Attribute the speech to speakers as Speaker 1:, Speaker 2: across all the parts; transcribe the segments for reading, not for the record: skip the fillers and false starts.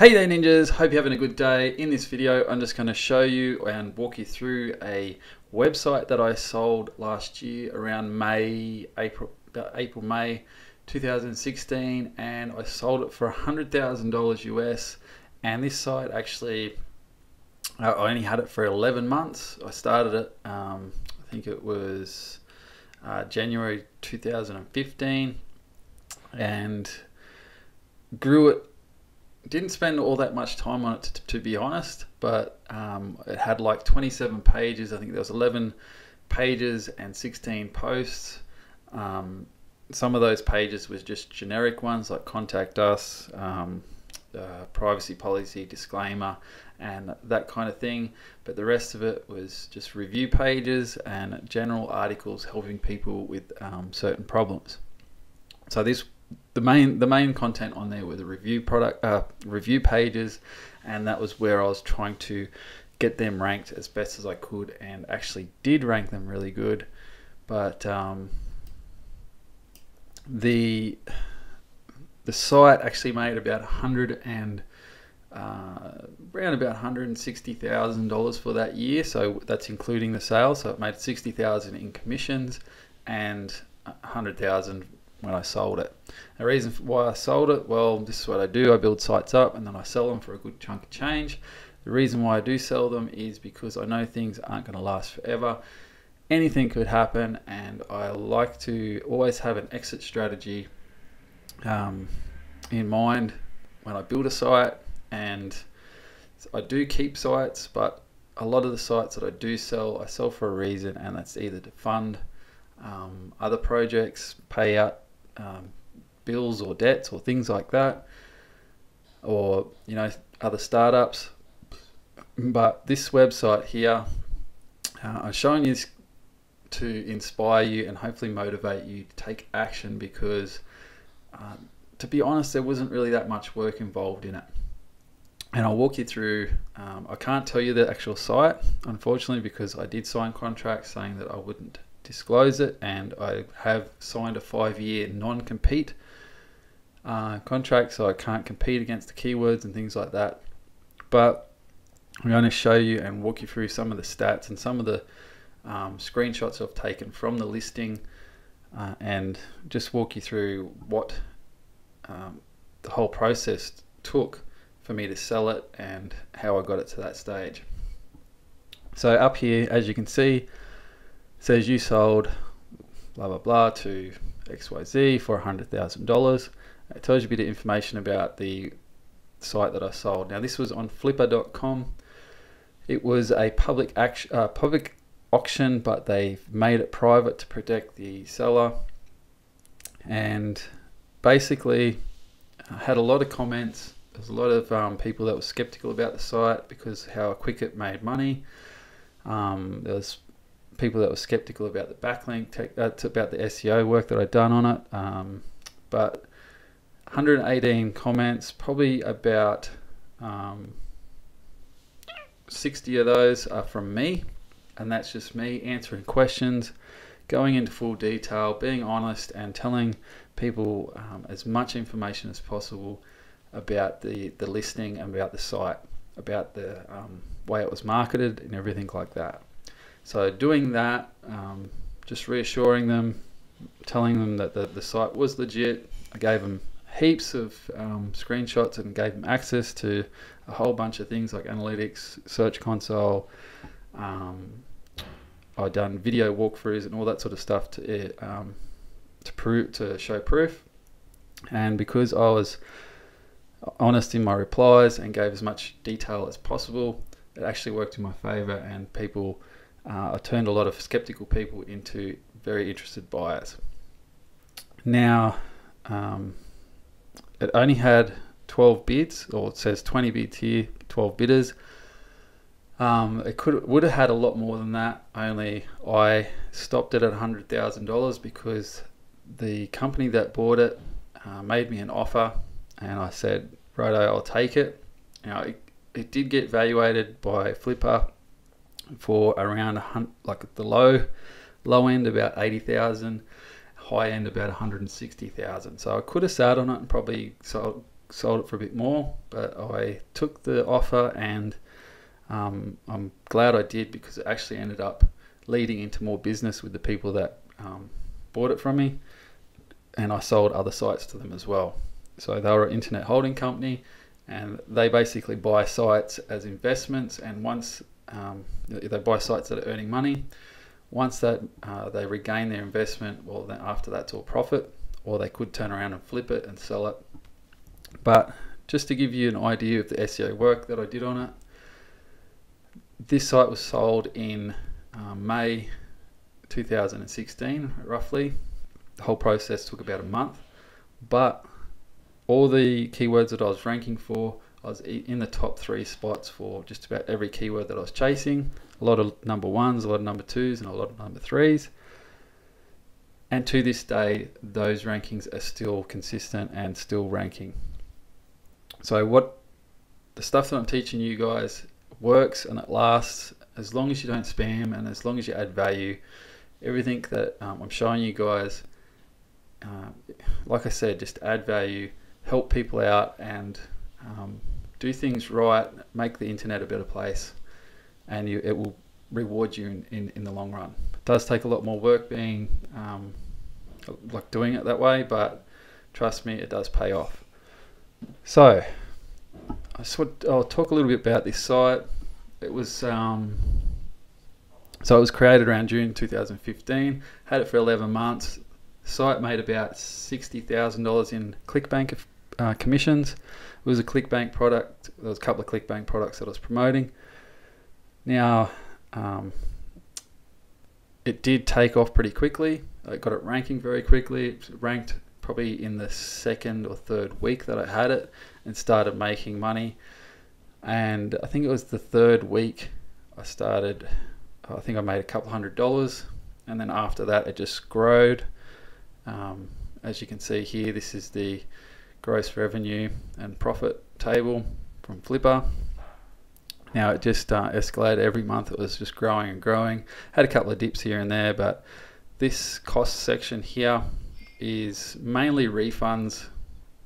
Speaker 1: Hey there ninjas, hope you're having a good day. In this video I'm just going to show you and walk you through a website that I sold last year around April May 2016, and I sold it for $100,000 US. And this site actually, I only had it for 11 months. I started it, I think it was January 2015, and grew it. Didn't spend all that much time on it to be honest, but it had like 27 pages. I think there was 11 pages and 16 posts. Some of those pages was just generic ones like contact us, privacy policy, disclaimer, and that kind of thing. But the rest of it was just review pages and general articles helping people with certain problems. So the main content on there were the review pages, and that was where I was trying to get them ranked as best as I could, and actually did rank them really good. But the site actually made about around about $160,000 for that year. So that's including the sales. So it made $60,000 in commissions and $100,000 when I sold it. The reason why I sold it, well, this is what I do. I build sites up and then I sell them for a good chunk of change. The reason why I do sell them is because I know things aren't going to last forever. Anything could happen, and I like to always have an exit strategy in mind when I build a site. And I do keep sites, but a lot of the sites that I do sell, I sell for a reason, and that's either to fund other projects, pay out bills or debts or things like that, or other startups. But this website here, I'm showing you this to inspire you and hopefully motivate you to take action, because to be honest, there wasn't really that much work involved in it. And I'll walk you through. I can't tell you the actual site, unfortunately, because I did sign contracts saying that I wouldn't disclose it, and I have signed a 5-year non-compete contract, so I can't compete against the keywords and things like that. But I'm going to show you and walk you through some of the stats and some of the screenshots I've taken from the listing, and just walk you through what the whole process took for me to sell it and how I got it to that stage. So up here, as you can see, says you sold blah blah blah to XYZ for $100,000. It tells you a bit of information about the site that I sold. Now this was on flipper.com. It was a public auction, but they made it private to protect the seller. And basically I had a lot of comments. There's a lot of people that were skeptical about the site because how quick it made money. There was people that were skeptical about the backlink, about the SEO work that I'd done on it. But 118 comments, probably about 60 of those are from me, and that's just me answering questions, going into full detail, being honest, and telling people as much information as possible about the listing and about the site, about the way it was marketed and everything like that. So doing that, just reassuring them, telling them that the site was legit. I gave them heaps of screenshots and gave them access to a whole bunch of things like analytics, search console. I've done video walkthroughs and all that sort of stuff to show proof. And because I was honest in my replies and gave as much detail as possible, it actually worked in my favor, and people, I turned a lot of skeptical people into very interested buyers. Now, it only had 12 bids, or it says 20 bids here, 12 bidders. It would have had a lot more than that, only I stopped it at $100,000 because the company that bought it made me an offer, and I said, righto, I'll take it. Now, it did get valuated by Flipper for around like the low end about 80,000, high end about 160,000. So I could have sat on it and probably sold it for a bit more, but I took the offer, and I'm glad I did, because it actually ended up leading into more business with the people that bought it from me, and I sold other sites to them as well. So they were an internet holding company, and they basically buy sites as investments, and once they buy sites that are earning money, once that they regain their investment, well, then after that's all profit, or they could turn around and flip it and sell it. But just to give you an idea of the SEO work that I did on it, this site was sold in May 2016, roughly. The whole process took about a month, but all the keywords that I was ranking for, I was in the top 3 spots for just about every keyword that I was chasing. A lot of number 1s, a lot of number 2s, and a lot of number 3s. And to this day, those rankings are still consistent and still ranking. So what the stuff that I'm teaching you guys works, and it lasts as long as you don't spam and as long as you add value. Everything that I'm showing you guys, like I said, just add value, help people out, and do things right, make the internet a better place, and it will reward you in the long run. It does take a lot more work being like doing it that way, but trust me, it does pay off. So I'll talk a little bit about this site. It was so it was created around June 2015, had it for 11 months. The site made about $60,000 in ClickBank commissions. It was a ClickBank product. There was a couple of ClickBank products that I was promoting. Now, it did take off pretty quickly. I got it ranking very quickly. It ranked probably in the 2nd or 3rd week that I had it, and started making money. And I think it was the 3rd week I started, I think I made a couple $100, and then after that it just growed. As you can see here, this is the gross revenue and profit table from Flipper. Now it just escalated every month. It was just growing and growing. Had a couple of dips here and there, but this cost section here is mainly refunds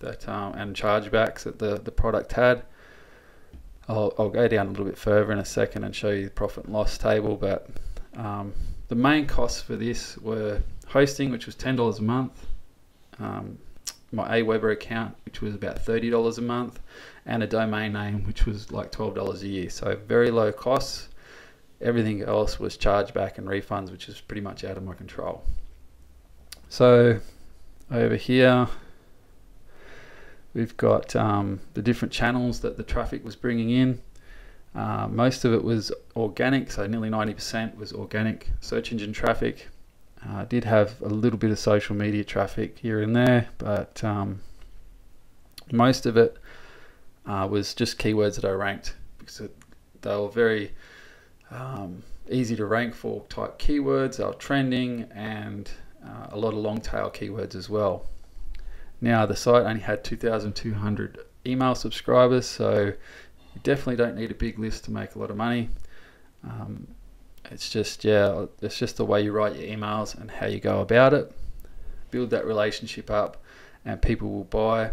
Speaker 1: that and chargebacks that the product had. I'll go down a little bit further in a second and show you the profit and loss table, but the main costs for this were hosting, which was $10 a month, my Aweber account, which was about $30 a month, and a domain name, which was like $12 a year. So very low costs. Everything else was chargeback and refunds, which is pretty much out of my control. So over here we've got the different channels that the traffic was bringing in. Most of it was organic, so nearly 90% was organic search engine traffic. Did have a little bit of social media traffic here and there, but most of it was just keywords that I ranked, because they were very easy to rank for type keywords. They were trending, and a lot of long tail keywords as well. Now the site only had 2,200 email subscribers, so you definitely don't need a big list to make a lot of money. It's just the way you write your emails and how you go about it. Build that relationship up, and people will buy.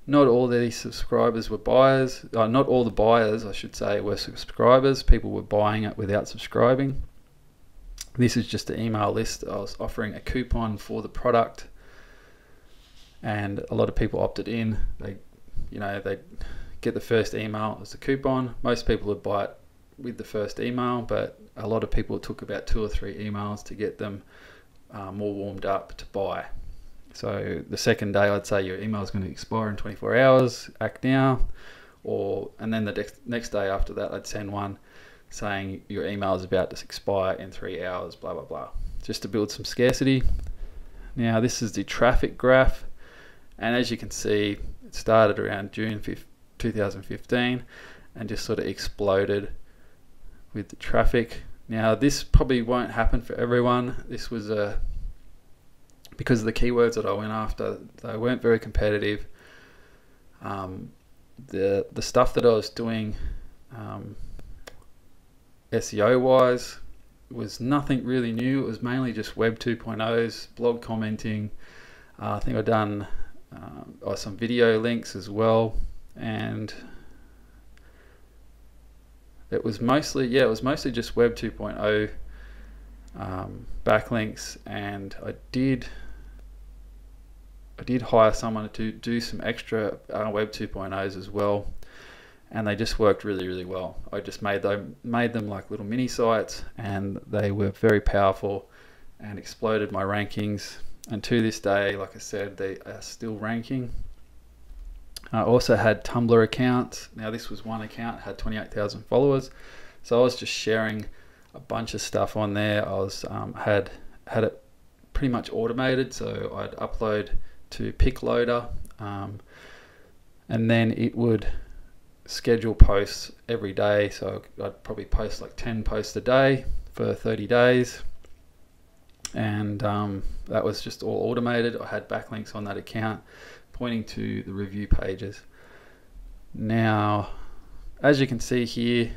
Speaker 1: Not all these subscribers were buyers. Not all the buyers, I should say, were subscribers. People were buying it without subscribing. This is just an email list. I was offering a coupon for the product, and a lot of people opted in. They get the first email as a coupon. Most people would buy it with the first email, but a lot of people, it took about 2 or 3 emails to get them more warmed up to buy. So the second day, I'd say your email is going to expire in 24 hours, act now. And then the next day after that, I'd send one saying your email is about to expire in 3 hours, blah, blah, blah, just to build some scarcity. Now this is the traffic graph, and as you can see, it started around June 2015 and just sort of exploded with the traffic. Now this probably won't happen for everyone. This was because of the keywords that I went after, they weren't very competitive. The stuff that I was doing SEO wise was nothing really new. It was mainly just Web 2.0s, blog commenting. I think I've done or some video links as well, and it was mostly just Web 2.0 backlinks, and I did hire someone to do some extra Web 2.0s as well, and they just worked really well. I just made them like little mini sites, and they were very powerful and exploded my rankings. And to this day, like I said, they are still ranking. I also had Tumblr accounts. Now this was one account, had 28,000 followers, so I was just sharing a bunch of stuff on there. I was had it pretty much automated, so I'd upload to PicLoader, and then it would schedule posts every day. So I'd probably post like 10 posts a day for 30 days, and that was just all automated. I had backlinks on that account pointing to the review pages. Now, as you can see here,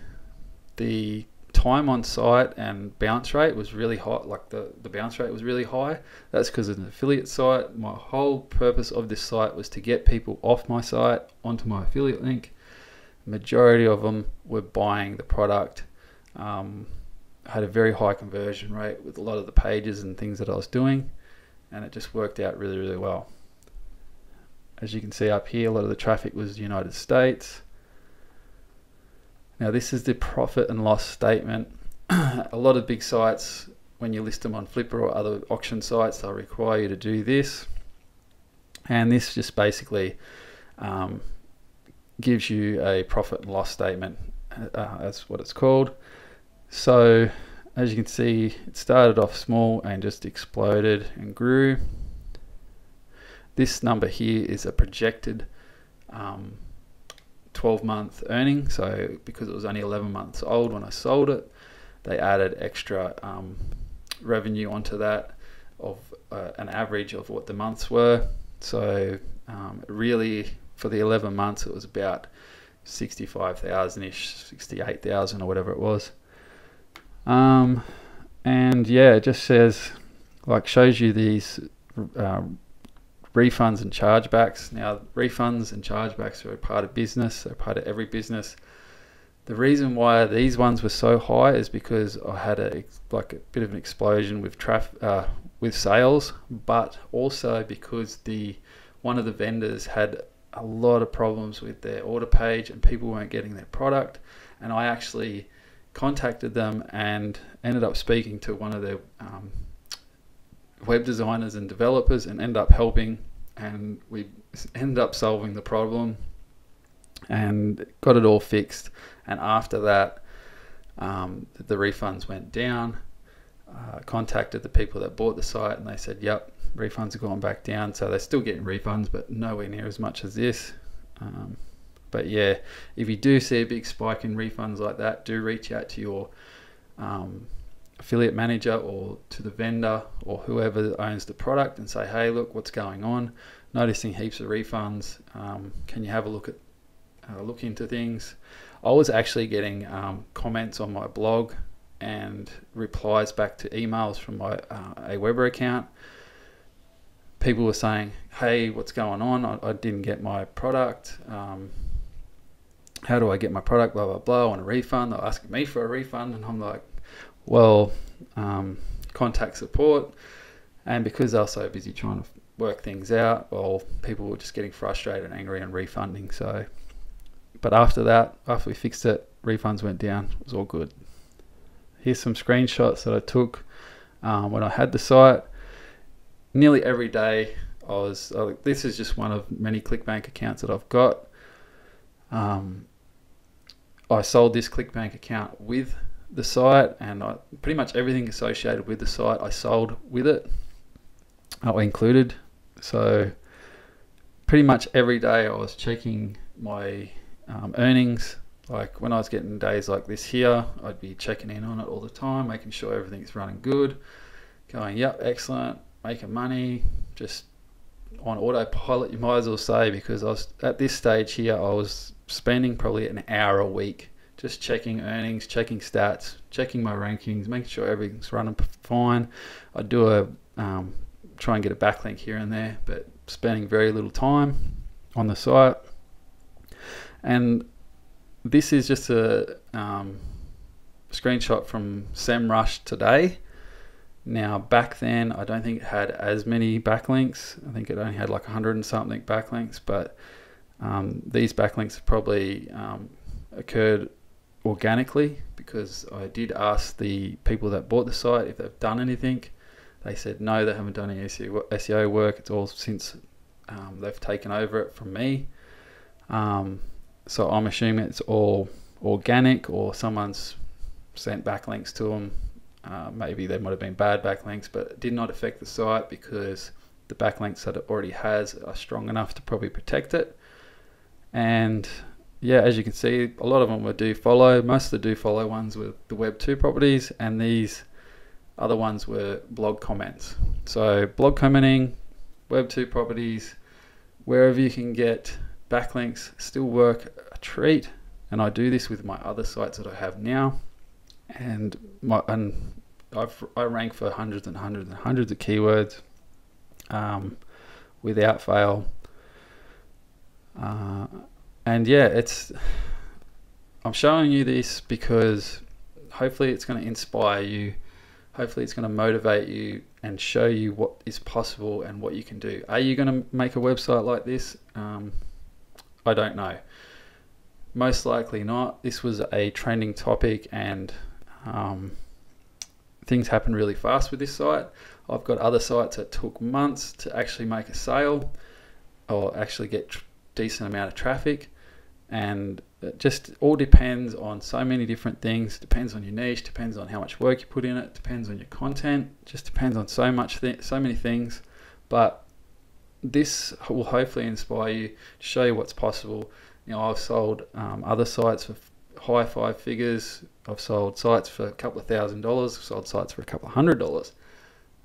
Speaker 1: the time on site and bounce rate was really high. Like the bounce rate was really high. That's because it's an affiliate site. My whole purpose of this site was to get people off my site onto my affiliate link. Majority of them were buying the product. I had a very high conversion rate with a lot of the pages and things that I was doing, and it just worked out really well. As you can see up here, a lot of the traffic was United States. Now this is the profit and loss statement. A lot of big sites, when you list them on Flipper or other auction sites, they'll require you to do this. And this just basically gives you a profit and loss statement. That's what it's called. So as you can see, it started off small and just exploded and grew. This number here is a projected 12-month earning. So because it was only 11 months old when I sold it, they added extra revenue onto that of an average of what the months were. So really, for the 11 months, it was about 65,000-ish, 68,000 or whatever it was. And yeah, it just says, like, shows you these refunds and chargebacks. Now, refunds and chargebacks are a part of business. They're part of every business. The reason why these ones were so high is because I had a bit of an explosion with with sales, but also because one of the vendors had a lot of problems with their order page and people weren't getting their product. And I actually contacted them and ended up speaking to one of their web designers and developers, and ended up helping, and we ended up solving the problem and got it all fixed. And after that, the refunds went down. Contacted the people that bought the site, and they said, yep, refunds have gone back down. So they're still getting refunds, but nowhere near as much as this. But yeah, if you do see a big spike in refunds like that, do reach out to your affiliate manager or to the vendor or whoever owns the product and say, hey, look, what's going on? Noticing heaps of refunds. Can you have a look into things? I was actually getting comments on my blog and replies back to emails from my Aweber account. People were saying, hey, what's going on? I didn't get my product. How do I get my product? Blah, blah, blah. I want a refund. They're asking me for a refund. And I'm like, well, contact support. And because they're so busy trying to work things out, well, people were just getting frustrated and angry and refunding. So, but after that, after we fixed it, refunds went down. It was all good. Here's some screenshots that I took when I had the site. Nearly every day this is just one of many ClickBank accounts that I've got. I sold this ClickBank account with the site, and pretty much everything associated with the site I sold with it. I included. So pretty much every day I was checking my earnings. Like when I was getting days like this here, I'd be checking in on it all the time, making sure everything's running good, going, yep, excellent, making money, just on autopilot, you might as well say, because I was at this stage here, I was spending probably an hour a week just checking earnings, checking stats, checking my rankings, making sure everything's running fine. I do try and get a backlink here and there, but spending very little time on the site. And this is just a screenshot from SEMrush today. Now back then I don't think it had as many backlinks. I think it only had like 100 and something backlinks, but these backlinks have probably occurred organically, because I did ask the people that bought the site if they've done anything. They said no, they haven't done any SEO work. It's all since they've taken over it from me. So I'm assuming it's all organic, or someone's sent backlinks to them. Maybe they might have been bad backlinks, but it did not affect the site because the backlinks that it already has are strong enough to probably protect it. And yeah, as you can see, a lot of them were do follow. Most of the do follow ones were the Web 2 properties, and these other ones were blog comments. So blog commenting, Web 2 properties, wherever you can get backlinks still work a treat. And I do this with my other sites that I have now, and I rank for hundreds and hundreds and hundreds of keywords without fail. And yeah, I'm showing you this because hopefully it's going to inspire you. Hopefully it's going to motivate you and show you what is possible and what you can do. Are you going to make a website like this? I don't know. Most likely not. This was a trending topic, and things happen really fast with this site. I've got other sites that took months to actually make a sale or actually get decent amount of traffic, and it just all depends on so many different things. Depends on your niche, depends on how much work you put in it, depends on your content, just depends on so many things. But this will hopefully inspire you, to show you what's possible. You know, I've sold other sites for high five figures. I've sold sites for a couple of $1,000s. I've sold sites for a couple of $100.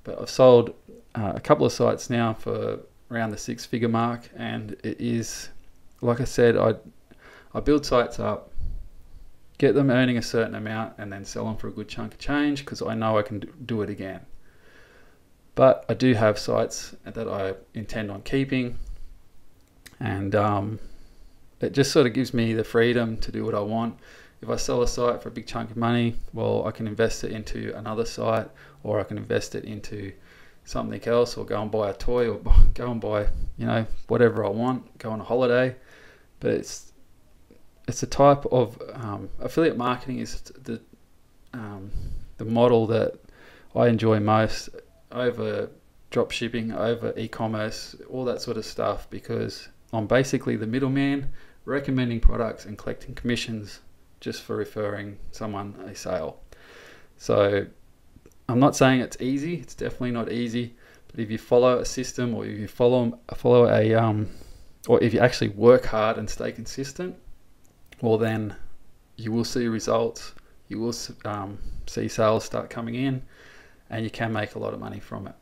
Speaker 1: But I've sold a couple of sites now for around the 6-figure mark, and it is, like I said, I build sites up, get them earning a certain amount, and then sell them for a good chunk of change, because I know I can do it again. But I do have sites that I intend on keeping, and it just sort of gives me the freedom to do what I want. If I sell a site for a big chunk of money, well, I can invest it into another site, or I can invest it into something else, or go and buy a toy, or go and buy, you know, whatever I want, go on a holiday. But it's a type of affiliate marketing is the model that I enjoy most over drop shipping, over e-commerce, all that sort of stuff, because I'm basically the middleman recommending products and collecting commissions just for referring someone a sale. So I'm not saying it's easy. It's definitely not easy. But if you follow a system, or if you follow a or if you actually work hard and stay consistent, well, then you will see results. You will see sales start coming in, and you can make a lot of money from it.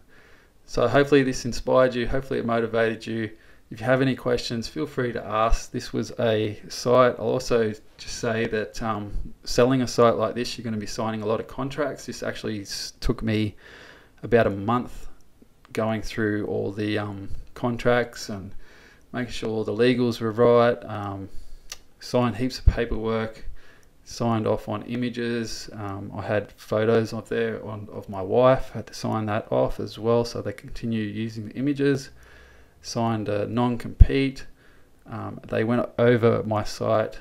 Speaker 1: So hopefully this inspired you. Hopefully it motivated you. If you have any questions, feel free to ask. This was a site. I'll also just say that selling a site like this, you're going to be signing a lot of contracts. This actually took me about a month going through all the contracts and making sure all the legals were right. Signed heaps of paperwork, signed off on images. I had photos of my wife. I had to sign that off as well, so they continue using the images. Signed a non-compete. They went over my site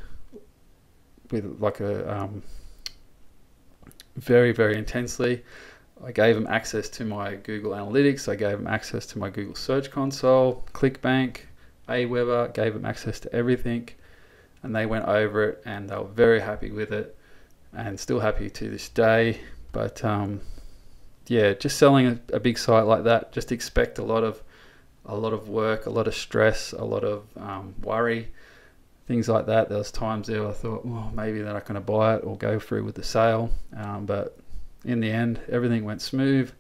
Speaker 1: with like a very, very intensely. I gave them access to my Google Analytics. I gave them access to my Google Search Console, ClickBank, Aweber, gave them access to everything, and they went over it, and they were very happy with it, and still happy to this day. But yeah, just selling a big site like that, just expect a lot of work, a lot of stress, a lot of worry, things like that. There was times there I thought, well, maybe they're not going to buy it or go through with the sale, but in the end everything went smooth.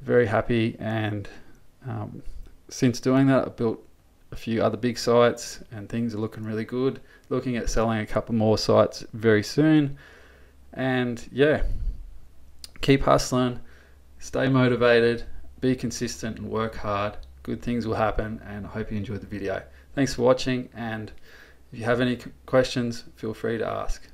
Speaker 1: Very happy, and since doing that, I built a few other big sites, and things are looking really good. Looking at selling a couple more sites very soon. And yeah, keep hustling, stay motivated, be consistent, and work hard. good things will happen, and I hope you enjoyed the video. Thanks for watching, and if you have any questions, feel free to ask.